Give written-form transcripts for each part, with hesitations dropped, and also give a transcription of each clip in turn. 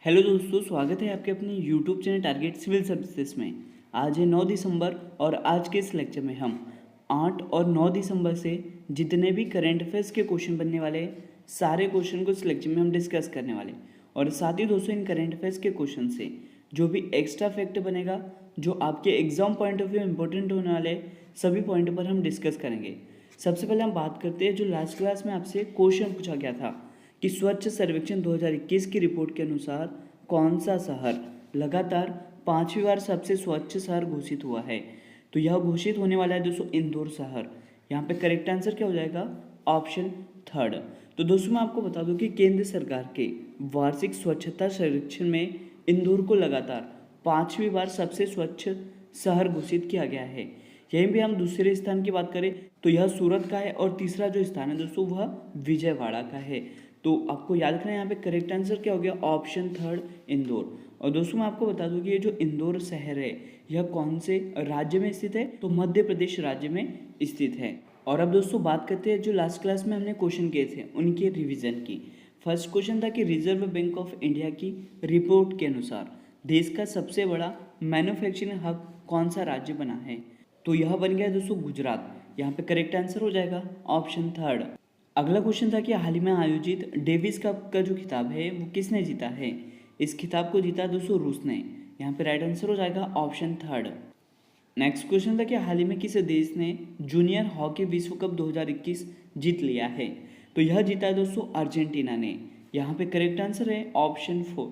Hello दोस्तों, स्वागत है आपके अपने YouTube channel target civil services में। आज है 9 दिसंबर और आज के इस लेक्चर में हम 8 और 9 दिसंबर से जितने भी करंट अफेयर्स के क्वेश्चन बनने वाले हैं, सारे क्वेश्चन को इस लेक्चर में हम डिस्कस करने वाले हैं। और साथ ही दोस्तों, इन करंट अफेयर्स के क्वेश्चन से जो भी एक्स्ट्रा फैक्ट बनेगा, जो आपके exam point of view important होने वाले सभी पॉइंट पर हम डिस्कस करेंगे। सबसे पहले हम बात करते हैं जो लास्ट क्लास में आपसे क्वेश्चन पूछा गया था कि स्वच्छ सर्वेक्षण 2021 की रिपोर्ट के अनुसार कौन सा शहर लगातार 5वीं बार सबसे स्वच्छ शहर घोषित हुआ है। तो यह घोषित होने वाला है दोस्तों इंदौर शहर। यहाँ पे करेक्ट आंसर क्या हो जाएगा? Option third. तो दोस्तों मैं आपको बता दूं कि केंद्र सरकार के वार्षिक स्वच्छता सर्वेक्षण में इंदौर को लगातार 5वीं बार सबसे स्वच्छ शहर घोषित किया गया है। यहीं भी हम दूसरे स्थान की बात करें तो यह सूरत का है और तीसरा जो स्थान है दोस्तों वह विजयवाड़ा का है। तो आपको याद रखना है यहाँ पे करेक्ट आंसर क्या हो गया? Option third, Indore. और दोस्तों मैं आपको बता दूं कि ये जो इंदौर शहर है यह कौन से राज्य में स्थित है? तो मध्य प्रदेश राज्य में स्थित है। और अब दोस्तों बात करते हैं जो लास्ट क्लास में हमने क्वेश्चन किए थे उनके रिविजन की। फर्स्ट क्वेश्चन था कि रिजर्व बैंक ऑफ इंडिया की रिपोर्ट के अनुसार देश का सबसे बड़ा मैन्युफैक्चरिंग हब कौन सा राज्य बना है? तो यह बन गया दोस्तों गुजरात। यहाँ पे करेक्ट आंसर हो जाएगा ऑप्शन थर्ड। अगला क्वेश्चन था कि हाल ही में आयोजित डेविस कप का जो खिताब है वो किसने जीता है? इस खिताब को जीता दोस्तों रूस ने। यहाँ पे राइट आंसर हो जाएगा ऑप्शन थर्ड। नेक्स्ट क्वेश्चन था कि हाल ही में किस देश ने जूनियर हॉकी विश्व कप 2021 जीत लिया है? तो यह जीता है दोस्तों अर्जेंटीना ने। यहाँ पे करेक्ट आंसर है ऑप्शन फोर।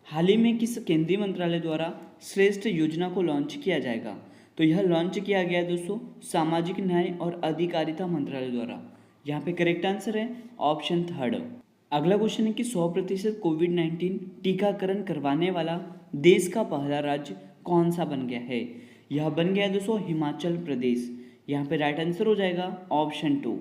हाल ही में किस केंद्रीय मंत्रालय द्वारा श्रेष्ठ योजना को लॉन्च किया जाएगा? तो यह लॉन्च किया गया है दोस्तों सामाजिक न्याय और अधिकारिता मंत्रालय द्वारा। यहाँ पे करेक्ट आंसर है ऑप्शन थर्ड। अगला क्वेश्चन है कि 100% कोविड-19 टीकाकरण करवाने वाला देश का पहला राज्य कौन सा बन गया है? यह बन गया है दोस्तों हिमाचल प्रदेश। यहाँ पे राइट आंसर हो जाएगा ऑप्शन टू।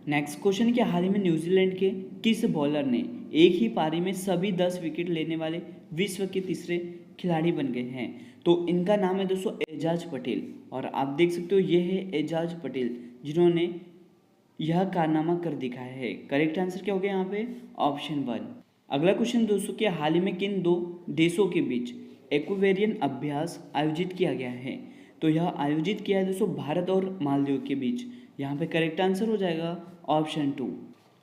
नेक्स्ट क्वेश्चन है कि हाल ही में न्यूजीलैंड के किस बॉलर ने एक ही पारी में सभी 10 विकेट लेने वाले विश्व के तीसरे खिलाड़ी बन गए हैं? तो इनका नाम है दोस्तों एजाज पटेल। और आप देख सकते हो ये है एजाज पटेल जिन्होंने यह कारनामा कर दिखाया है। करेक्ट आंसर क्या हो गया यहाँ पे? Option one. अगला क्वेश्चन दोस्तों कि हाल ही में किन दो देशों के बीच एक्वेरियन अभ्यास आयोजित किया गया है? तो यह आयोजित किया है दोस्तों भारत और मालदीव के बीच। यहाँ पे करेक्ट आंसर हो जाएगा ऑप्शन टू।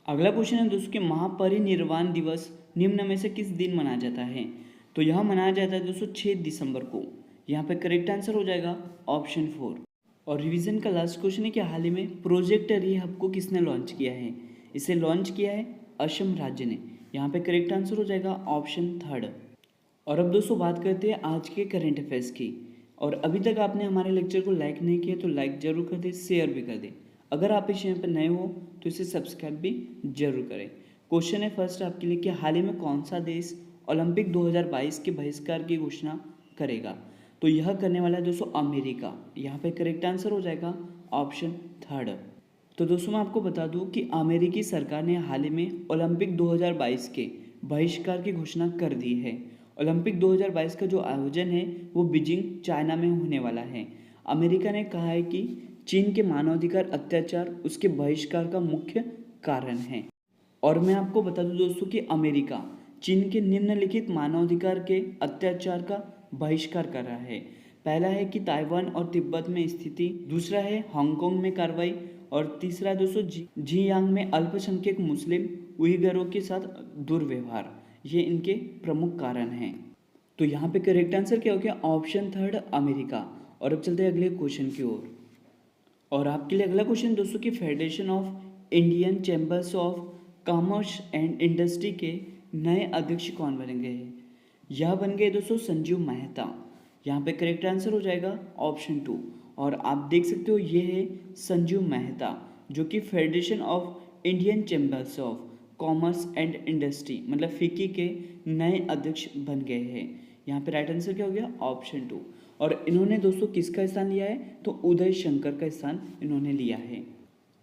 अगला क्वेश्चन है दोस्तों कि महापरिनिर्वाण दिवस निम्न में से किस दिन मनाया जाता है? तो यह मनाया जाता है दोस्तों 6 दिसंबर को। यहाँ पे करेक्ट आंसर हो जाएगा ऑप्शन फोर। और रिवीजन का लास्ट क्वेश्चन है कि हाल ही में प्रोजेक्ट रिहब को किसने लॉन्च किया है? इसे लॉन्च किया है असम राज्य ने। यहाँ पे करेक्ट आंसर हो जाएगा ऑप्शन थर्ड। और अब दोस्तों बात करते हैं आज के करंट अफेयर्स की। और अभी तक आपने हमारे लेक्चर को लाइक नहीं किया तो लाइक जरूर कर दें, शेयर भी कर दें। अगर आप इस चैनल पर नए हो तो इसे सब्सक्राइब भी जरूर करें। क्वेश्चन है फर्स्ट आपके लिए कि हाल ही में कौन सा देश ओलंपिक 2022 के बहिष्कार की घोषणा करेगा? तो यह करने वाला है दोस्तों अमेरिका। यहाँ पे करेक्ट आंसर हो जाएगा ऑप्शन थर्ड। तो दोस्तों मैं आपको बता दूं कि अमेरिकी सरकार ने हाल ही में ओलंपिक 2022 के बहिष्कार की घोषणा कर दी है। ओलंपिक 2022 का जो आयोजन है वो बीजिंग चाइना में होने वाला है। अमेरिका ने कहा है कि चीन के मानवाधिकार अत्याचार उसके बहिष्कार का मुख्य कारण है। और मैं आपको बता दूं दोस्तों कि अमेरिका चीन के निम्नलिखित मानवाधिकार के अत्याचार का बहिष्कार कर रहा है। पहला है कि ताइवान और तिब्बत में स्थिति, दूसरा है हांगकांग में कार्रवाई, और तीसरा दोस्तों जियांग में अल्पसंख्यक मुस्लिम उइगरों के साथ दुर्व्यवहार। ये इनके प्रमुख कारण हैं। तो यहाँ पे करेक्ट आंसर क्या हो गया? Option third America. और अब चलते हैं अगले क्वेश्चन की ओर। और आपके लिए अगला क्वेश्चन दोस्तों कि federation of Indian chambers of commerce and industry के नए अध्यक्ष कौन बन गए हैं? यह बन गए दोस्तों संजीव मेहता। यहाँ पे करेक्ट आंसर हो जाएगा ऑप्शन टू। और आप देख सकते हो ये है संजीव मेहता जो कि federation of Indian chambers of commerce and industry मतलब फिक्की के नए अध्यक्ष बन गए हैं। यहाँ पे राइट आंसर क्या हो गया? Option two. और इन्होंने दोस्तों किसका स्थान लिया है? तो उदय शंकर का स्थान इन्होंने लिया है।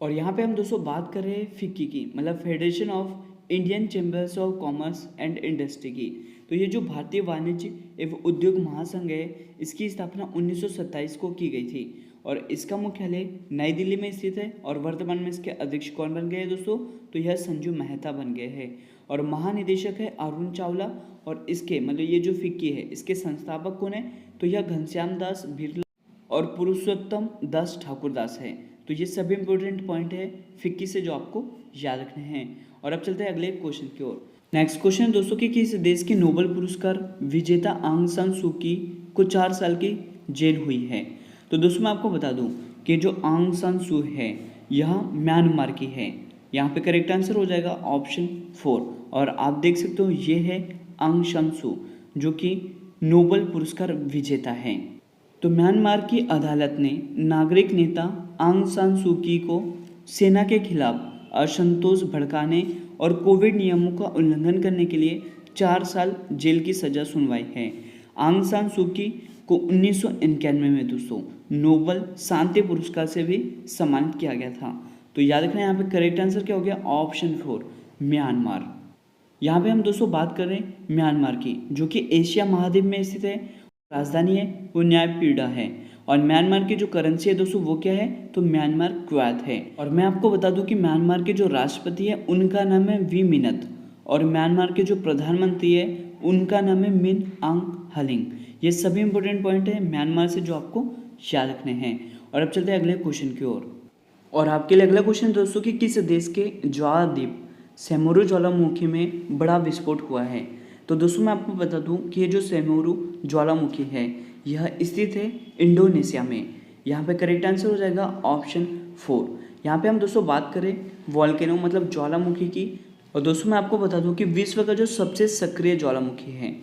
और यहाँ पे हम दोस्तों बात कर रहे हैं फिक्की की मतलब federation of Indian chambers of commerce and industry की। तो ये जो भारतीय वाणिज्य एवं उद्योग महासंघ है इसकी स्थापना 1927 को की गई थी और इसका मुख्यालय नई दिल्ली में स्थित है। और वर्तमान में इसके अध्यक्ष कौन बन गए हैं दोस्तों? तो यह संजू मेहता बन गए हैं। और महानिदेशक है अरुण चावला और इसके मतलब ये जो फिक्की है इसके संस्थापक कौन है? तो यह घनश्याम दास बिरला और पुरुषोत्तम दास ठाकुरदास है। तो ये सभी इंपॉर्टेंट पॉइंट है फिक्की से जो आपको याद रखने हैं। और अब चलते हैं अगले क्वेश्चन की ओर। नेक्स्ट क्वेश्चन दोस्तों कि किस देश की नोबेल पुरस्कार विजेता आंग सान सू की को 4 साल की जेल हुई है? तो दोस्तों मैं आपको बता दूं कि जो आंग सान सू है यह म्यांमार की है। यहाँ पे करेक्ट आंसर हो जाएगा ऑप्शन 4। और आप देख सकते हो ये है आंग सान सू जो कि नोबेल पुरस्कार विजेता है। तो म्यांमार की अदालत ने नागरिक नेता आंग सान सू की को सेना के खिलाफ असंतोष भड़काने और कोविड नियमों का उल्लंघन करने के लिए 4 साल जेल की सजा सुनवाई है। आंग सान सू की को 1991 में दोस्तों नोबेल शांति पुरस्कार से भी सम्मानित किया गया था। तो याद रखना यहाँ पे करेक्ट आंसर क्या हो गया? Option 4 Myanmar. यहाँ पे हम दोस्तों बात कर रहे हैं म्यांमार की जो कि एशिया महाद्वीप में स्थित है। राजधानी है वो न्यायपीड़ा है। और म्यांमार की जो करेंसी है दोस्तों वो क्या है? तो म्यांमार क्वाथ है। और मैं आपको बता दूं कि म्यांमार के जो राष्ट्रपति है उनका नाम है वी मिनत और म्यांमार के जो प्रधानमंत्री है उनका नाम है मिन आंग हलिंग। ये सभी इंपॉर्टेंट पॉइंट है म्यांमार से जो आपको याद रखने हैं। और अब चलते हैं अगले क्वेश्चन की ओर। और आपके लिए अगला क्वेश्चन दोस्तों कि किस देश के ज्वाला द्वीप सेमोरू ज्वालामुखी में बड़ा विस्फोट हुआ है? तो दोस्तों मैं आपको बता दूं कि ये जो सेमोरू ज्वालामुखी है यह स्थित है इंडोनेशिया में। यहाँ पे करेक्ट आंसर हो जाएगा ऑप्शन 4। यहाँ पे हम दोस्तों बात करें वॉल्केनो मतलब ज्वालामुखी की। और दोस्तों मैं आपको बता दूं कि विश्व का जो सबसे सक्रिय ज्वालामुखी है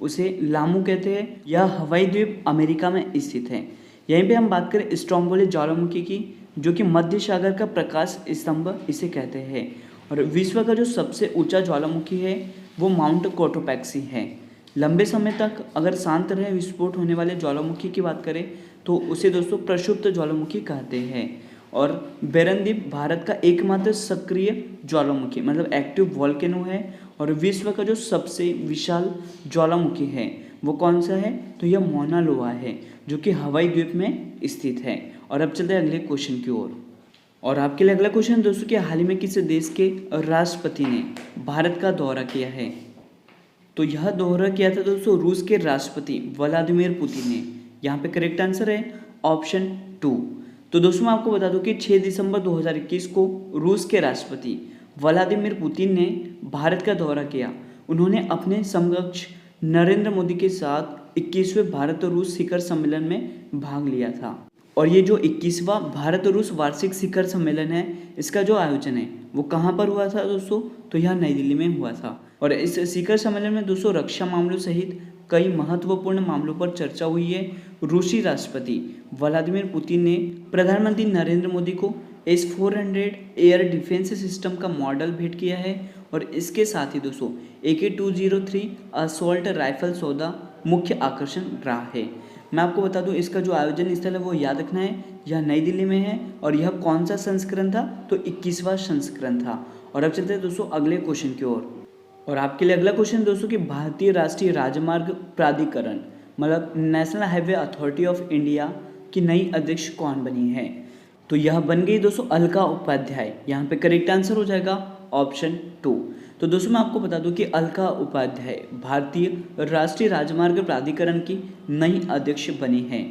उसे लामू कहते हैं। यह हवाई द्वीप अमेरिका में स्थित है। यहीं पे हम बात करें स्ट्रोम्बोली ज्वालामुखी की जो कि मध्य सागर का प्रकाश स्तंभ इसे कहते हैं। और विश्व का जो सबसे ऊंचा ज्वालामुखी है वो माउंट कोटोपैक्सी है। लंबे समय तक अगर शांत रहे विस्फोट होने वाले ज्वालामुखी की बात करें तो उसे दोस्तों प्रक्षुब्ध ज्वालामुखी कहते हैं। और बेरनद्वीप भारत का एकमात्र सक्रिय ज्वालामुखी मतलब एक्टिव वॉल्केनो है। और विश्व का जो सबसे विशाल ज्वालामुखी है वो कौन सा है? तो यह मौना लोआ है जो कि हवाई द्वीप में स्थित है। और अब चलते हैं अगले क्वेश्चन की ओर। और आपके लिए अगला क्वेश्चन दोस्तों कि हाल ही में किस देश के राष्ट्रपति ने भारत का दौरा किया है? तो यह दौरा किया था दोस्तों रूस के राष्ट्रपति व्लादिमीर पुतिन ने। यहाँ पे करेक्ट आंसर है ऑप्शन 2। तो दोस्तों मैं आपको बता दूं कि 6 दिसंबर 2021 को रूस के राष्ट्रपति व्लादिमीर पुतिन ने भारत का दौरा किया। उन्होंने अपने समकक्ष नरेंद्र मोदी के साथ 21वें भारत और रूस शिखर सम्मेलन में भाग लिया था। और ये जो 21वां भारत और रूस वार्षिक शिखर सम्मेलन है इसका जो आयोजन है वो कहाँ पर हुआ था दोस्तों? तो यह नई दिल्ली में हुआ था। और इस शिखर सम्मेलन में दोस्तों रक्षा मामलों सहित कई महत्वपूर्ण मामलों पर चर्चा हुई है। रूसी राष्ट्रपति व्लादिमीर पुतिन ने प्रधानमंत्री नरेंद्र मोदी को S-400 एयर डिफेंस सिस्टम का मॉडल भेंट किया है। और इसके साथ ही दोस्तों AK-203 असॉल्ट राइफल सौदा मुख्य आकर्षण रहा है। मैं आपको बता दूं इसका जो आयोजन स्थल है वो याद रखना है, यह नई दिल्ली में है। और यह कौन सा संस्करण था? तो 21वां संस्करण था। और अब चलते हैं दोस्तों अगले क्वेश्चन की ओर। और आपके लिए अगला क्वेश्चन दोस्तों कि भारतीय राष्ट्रीय राजमार्ग प्राधिकरण मतलब national highway authority of India की नई अध्यक्ष कौन बनी है? तो यह बन गई दोस्तों अलका उपाध्याय। यहाँ पे करेक्ट आंसर हो जाएगा ऑप्शन 2। तो दोस्तों मैं आपको बता दूं कि अलका उपाध्याय भारतीय राष्ट्रीय राजमार्ग प्राधिकरण की नई अध्यक्ष बनी है।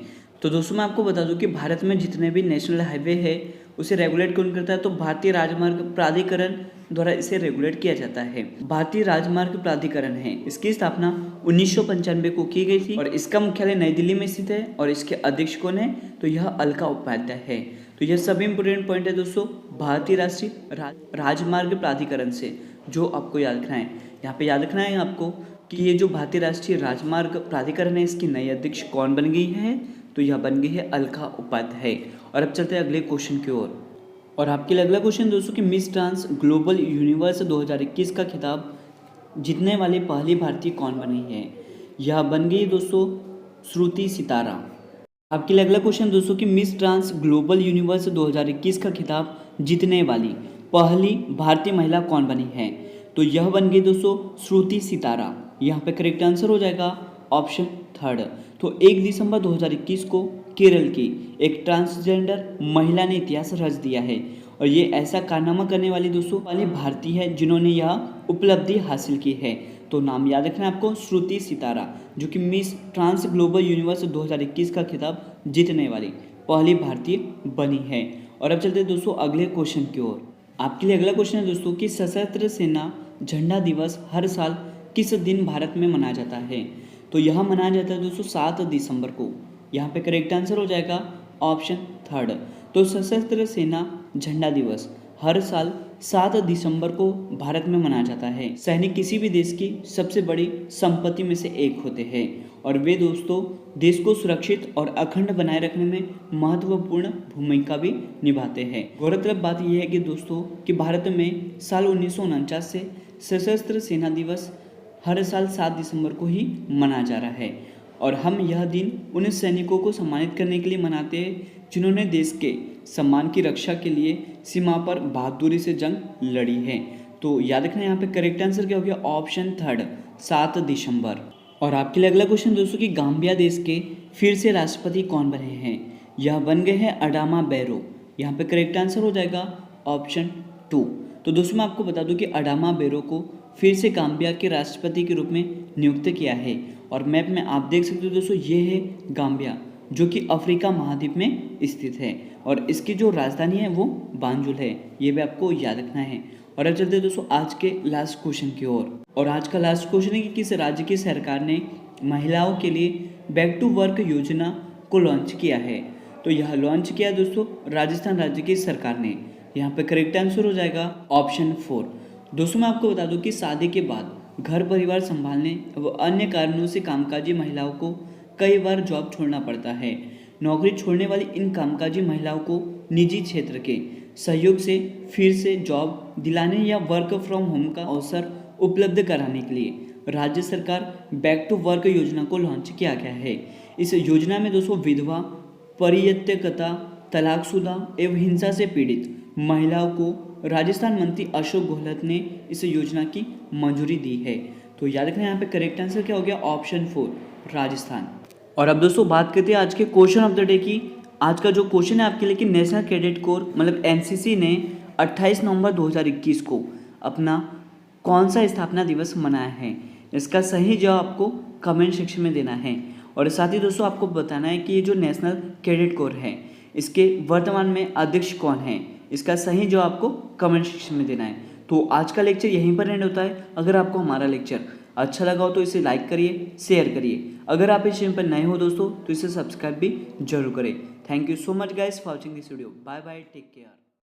तो दोस्तों मैं आपको बता दूं कि भारत में जितने भी नेशनल हाईवे है उसे रेगुलेट कौन करता है? तो भारतीय राजमार्ग प्राधिकरण द्वारा इसे रेगुलेट किया जाता है। भारतीय राजमार्ग प्राधिकरण है इसकी स्थापना 1995 को की गई थी और इसका मुख्यालय नई दिल्ली में स्थित है। और इसके अध्यक्ष कौन है? तो यह अलका उपाध्याय है। तो यह सभी इंपोर्टेंट पॉइंट है दोस्तों भारतीय राष्ट्रीय राजमार्ग प्राधिकरण से जो आपको याद रखना है। यहाँ पे याद रखना है आपको कि ये जो भारतीय राष्ट्रीय राजमार्ग प्राधिकरण है इसकी नई अध्यक्ष कौन बन गई है? तो यह बन गई है अलका उपाध्याय। और अब चलते हैं अगले क्वेश्चन की ओर। और आपके लिए अगला क्वेश्चन दोस्तों कि मिस ट्रांस ग्लोबल यूनिवर्स 2021 का खिताब जीतने वाली पहली भारतीय कौन बनी है? यह बन गई दोस्तों श्रुति सितारा। आपके लिए अगला क्वेश्चन दोस्तों कि मिस ट्रांस ग्लोबल यूनिवर्स 2021 का खिताब जीतने वाली पहली भारतीय महिला कौन बनी है? तो यह बन गई दोस्तों श्रुति सितारा। यहाँ पे करेक्ट आंसर हो जाएगा ऑप्शन 3। तो 1 दिसंबर 2021 को केरल की एक ट्रांसजेंडर महिला ने इतिहास रच दिया है। और ये ऐसा कारनामा करने वाली दोस्तों वाली भारतीय है जिन्होंने यह उपलब्धि हासिल की है। तो नाम याद रखना है आपको, श्रुति सितारा, जो कि मिस ट्रांस ग्लोबल यूनिवर्स 2021 का खिताब जीतने वाली पहली भारतीय बनी है। और अब चलते हैं दोस्तों अगले क्वेश्चन की ओर। आपके लिए अगला क्वेश्चन है दोस्तों कि सशस्त्र सेना झंडा दिवस हर साल किस दिन भारत में मनाया जाता है। तो यह मनाया जाता है दोस्तों 7 दिसंबर को। यहाँ पे करेक्ट आंसर हो जाएगा ऑप्शन थर्ड। तो सशस्त्र सेना झंडा दिवस हर साल 7 दिसंबर को भारत में मनाया जाता है। सैनिक किसी भी देश की सबसे बड़ी संपत्ति में से एक होते हैं और वे दोस्तों देश को सुरक्षित और अखंड बनाए रखने में महत्वपूर्ण भूमिका भी निभाते हैं। गौरतलब बात यह है कि दोस्तों कि भारत में साल 1949 से सशस्त्र सेना दिवस हर साल 7 दिसंबर को ही मनाया जा रहा है और हम यह दिन उन सैनिकों को सम्मानित करने के लिए मनाते हैं जिन्होंने देश के सम्मान की रक्षा के लिए सीमा पर बहादुरी से जंग लड़ी है। तो याद रखना यहाँ पे करेक्ट आंसर क्या हो गया, ऑप्शन थर्ड 7 दिसंबर। और आपके लिए अगला क्वेश्चन दोस्तों कि गाम्बिया देश के फिर से राष्ट्रपति कौन बने हैं। यह बन गए हैं अडामा बैरो। यहाँ पे करेक्ट आंसर हो जाएगा ऑप्शन 2। तो दोस्तों मैं आपको बता दूं कि अडामा बैरो को फिर से गाम्बिया के राष्ट्रपति के रूप में नियुक्त किया है और मैप में आप देख सकते हो दोस्तों ये है गाम्बिया, जो कि अफ्रीका महाद्वीप में स्थित है और इसकी जो राजधानी है वो बांजुल है। ये भी आपको याद रखना है। और अब चलते हैं दोस्तों आज के लास्ट क्वेश्चन की ओर। और आज का लास्ट क्वेश्चन है कि किस राज्य की सरकार ने महिलाओं के लिए बैक टू वर्क योजना को लॉन्च किया है। तो यह लॉन्च किया दोस्तों राजस्थान राज्य की सरकार ने। यहाँ पे करेक्ट आंसर हो जाएगा ऑप्शन 4। दोस्तों मैं आपको बता दूं कि शादी के बाद घर परिवार संभालने व अन्य कारणों से कामकाजी महिलाओं को कई बार जॉब छोड़ना पड़ता है। नौकरी छोड़ने वाली इन कामकाजी महिलाओं को निजी क्षेत्र के सहयोग से फिर से जॉब दिलाने या वर्क फ्रॉम होम का अवसर उपलब्ध कराने के लिए राज्य सरकार बैक टू वर्क योजना को लॉन्च किया गया है। इस योजना में दोस्तों विधवा, परित्यक्ता, तलाकशुदा एवं हिंसा से पीड़ित महिलाओं को राजस्थान मंत्री अशोक गहलोत ने इस योजना की मंजूरी दी है। तो याद रखना यहाँ पे करेक्ट आंसर क्या हो गया, ऑप्शन 4 राजस्थान। और अब दोस्तों बात करते हैं आज के क्वेश्चन ऑफ द डे की। आज का जो क्वेश्चन है आपके लिए कि नेशनल कैडेट कोर मतलब एनसीसी ने 28 नवंबर 2021 को अपना कौन सा स्थापना दिवस मनाया है। इसका सही जवाब आपको कमेंट सेक्शन में देना है और साथ ही दोस्तों आपको बताना है कि ये जो नेशनल कैडेट कोर है इसके वर्तमान में अध्यक्ष कौन है। इसका सही जवाब आपको कमेंट सेक्शन में देना है। तो आज का लेक्चर यहीं पर एंड होता है। अगर आपको हमारा लेक्चर अच्छा लगा हो तो इसे लाइक करिए, शेयर करिए। अगर आप इस चैनल पर नए हो दोस्तों तो इसे सब्सक्राइब भी जरूर करें। Thank you so much guys for watching this video. Bye bye, take care.